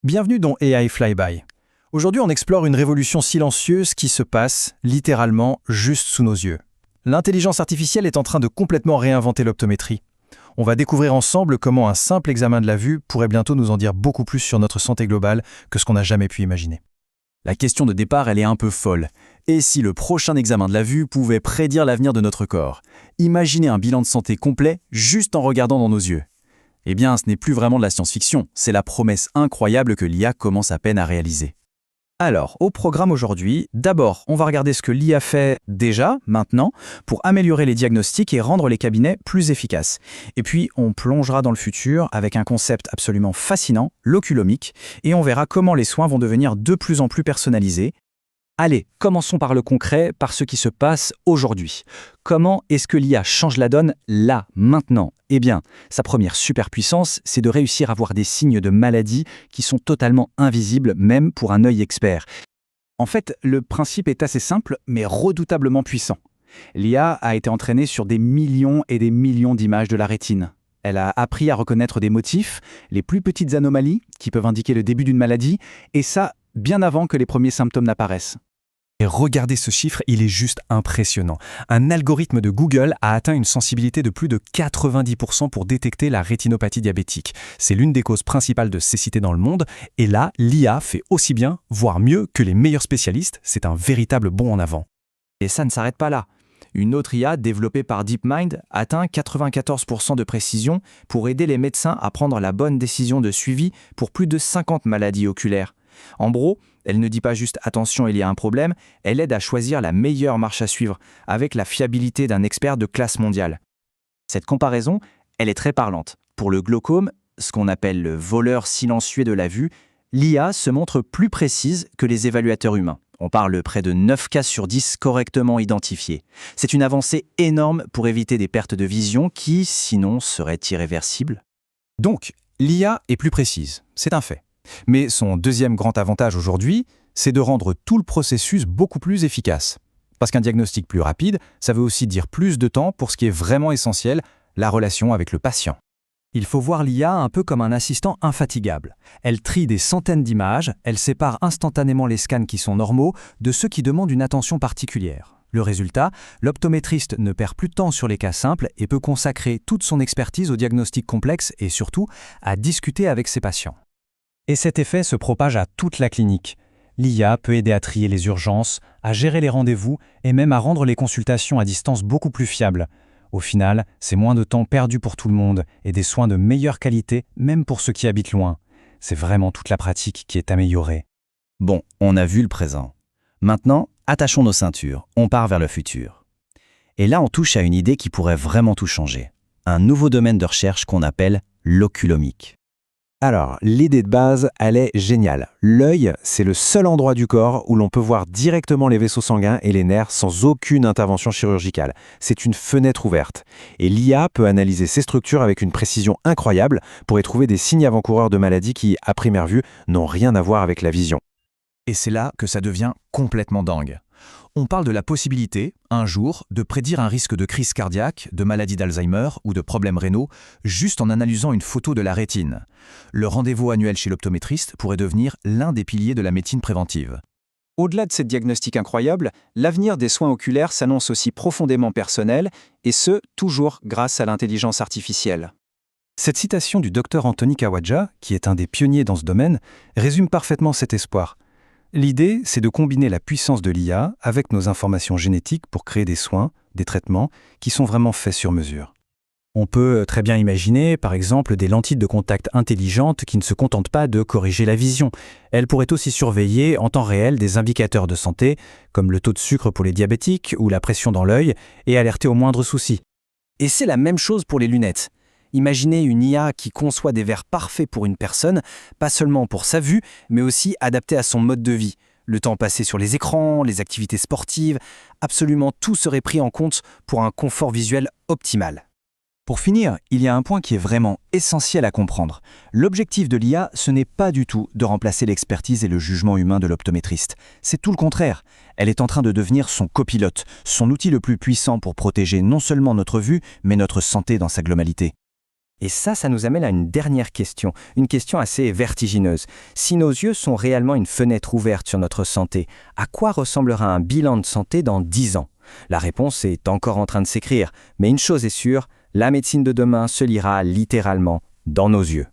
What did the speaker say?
Bienvenue dans AI Flyby. Aujourd'hui, on explore une révolution silencieuse qui se passe, littéralement, juste sous nos yeux. L'intelligence artificielle est en train de complètement réinventer l'optométrie. On va découvrir ensemble comment un simple examen de la vue pourrait bientôt nous en dire beaucoup plus sur notre santé globale que ce qu'on n'a jamais pu imaginer. La question de départ, elle est un peu folle. Et si le prochain examen de la vue pouvait prédire l'avenir de notre corps? Imaginez un bilan de santé complet juste en regardant dans nos yeux. Eh bien, ce n'est plus vraiment de la science-fiction, c'est la promesse incroyable que l'IA commence à peine à réaliser. Alors, au programme aujourd'hui, d'abord, on va regarder ce que l'IA fait déjà, maintenant, pour améliorer les diagnostics et rendre les cabinets plus efficaces. Et puis, on plongera dans le futur avec un concept absolument fascinant, l'oculomique, et on verra comment les soins vont devenir de plus en plus personnalisés. Allez, commençons par le concret, par ce qui se passe aujourd'hui. Comment est-ce que l'IA change la donne là, maintenant? Eh bien, sa première superpuissance, c'est de réussir à voir des signes de maladie qui sont totalement invisibles, même pour un œil expert. En fait, le principe est assez simple, mais redoutablement puissant. L'IA a été entraînée sur des millions et des millions d'images de la rétine. Elle a appris à reconnaître des motifs, les plus petites anomalies qui peuvent indiquer le début d'une maladie, et ça, bien avant que les premiers symptômes n'apparaissent. Et regardez ce chiffre, il est juste impressionnant. Un algorithme de Google a atteint une sensibilité de plus de 90% pour détecter la rétinopathie diabétique. C'est l'une des causes principales de cécité dans le monde. Et là, l'IA fait aussi bien, voire mieux que les meilleurs spécialistes. C'est un véritable bond en avant. Et ça ne s'arrête pas là. Une autre IA développée par DeepMind atteint 94% de précision pour aider les médecins à prendre la bonne décision de suivi pour plus de 50 maladies oculaires. En gros, elle ne dit pas juste « attention, il y a un problème », elle aide à choisir la meilleure marche à suivre, avec la fiabilité d'un expert de classe mondiale. Cette comparaison, elle est très parlante. Pour le glaucome, ce qu'on appelle le voleur silencieux de la vue, l'IA se montre plus précise que les évaluateurs humains. On parle près de 9 cas sur 10 correctement identifiés. C'est une avancée énorme pour éviter des pertes de vision qui, sinon, seraient irréversibles. Donc, l'IA est plus précise, c'est un fait. Mais son deuxième grand avantage aujourd'hui, c'est de rendre tout le processus beaucoup plus efficace. Parce qu'un diagnostic plus rapide, ça veut aussi dire plus de temps pour ce qui est vraiment essentiel, la relation avec le patient. Il faut voir l'IA un peu comme un assistant infatigable. Elle trie des centaines d'images, elle sépare instantanément les scans qui sont normaux de ceux qui demandent une attention particulière. Le résultat, l'optométriste ne perd plus de temps sur les cas simples et peut consacrer toute son expertise au diagnostic complexe et surtout à discuter avec ses patients. Et cet effet se propage à toute la clinique. L'IA peut aider à trier les urgences, à gérer les rendez-vous et même à rendre les consultations à distance beaucoup plus fiables. Au final, c'est moins de temps perdu pour tout le monde et des soins de meilleure qualité, même pour ceux qui habitent loin. C'est vraiment toute la pratique qui est améliorée. Bon, on a vu le présent. Maintenant, attachons nos ceintures, on part vers le futur. Et là, on touche à une idée qui pourrait vraiment tout changer. Un nouveau domaine de recherche qu'on appelle l'oculomique. Alors, l'idée de base, elle est géniale. L'œil, c'est le seul endroit du corps où l'on peut voir directement les vaisseaux sanguins et les nerfs sans aucune intervention chirurgicale. C'est une fenêtre ouverte. Et l'IA peut analyser ces structures avec une précision incroyable pour y trouver des signes avant-coureurs de maladies qui, à première vue, n'ont rien à voir avec la vision. Et c'est là que ça devient complètement dingue. On parle de la possibilité, un jour, de prédire un risque de crise cardiaque, de maladie d'Alzheimer ou de problèmes rénaux juste en analysant une photo de la rétine. Le rendez-vous annuel chez l'optométriste pourrait devenir l'un des piliers de la médecine préventive. Au-delà de ces diagnostics incroyables, l'avenir des soins oculaires s'annonce aussi profondément personnel, et ce, toujours grâce à l'intelligence artificielle. Cette citation du docteur Anthony Kawaja, qui est un des pionniers dans ce domaine, résume parfaitement cet espoir. L'idée, c'est de combiner la puissance de l'IA avec nos informations génétiques pour créer des soins, des traitements qui sont vraiment faits sur mesure. On peut très bien imaginer, par exemple, des lentilles de contact intelligentes qui ne se contentent pas de corriger la vision. Elles pourraient aussi surveiller en temps réel des indicateurs de santé, comme le taux de sucre pour les diabétiques ou la pression dans l'œil, et alerter au moindre souci. Et c'est la même chose pour les lunettes. Imaginez une IA qui conçoit des verres parfaits pour une personne, pas seulement pour sa vue, mais aussi adapté à son mode de vie. Le temps passé sur les écrans, les activités sportives, absolument tout serait pris en compte pour un confort visuel optimal. Pour finir, il y a un point qui est vraiment essentiel à comprendre. L'objectif de l'IA, ce n'est pas du tout de remplacer l'expertise et le jugement humain de l'optométriste. C'est tout le contraire. Elle est en train de devenir son copilote, son outil le plus puissant pour protéger non seulement notre vue, mais notre santé dans sa globalité. Et ça nous amène à une dernière question, une question assez vertigineuse. Si nos yeux sont réellement une fenêtre ouverte sur notre santé, à quoi ressemblera un bilan de santé dans 10 ans? La réponse est encore en train de s'écrire, mais une chose est sûre, la médecine de demain se lira littéralement dans nos yeux.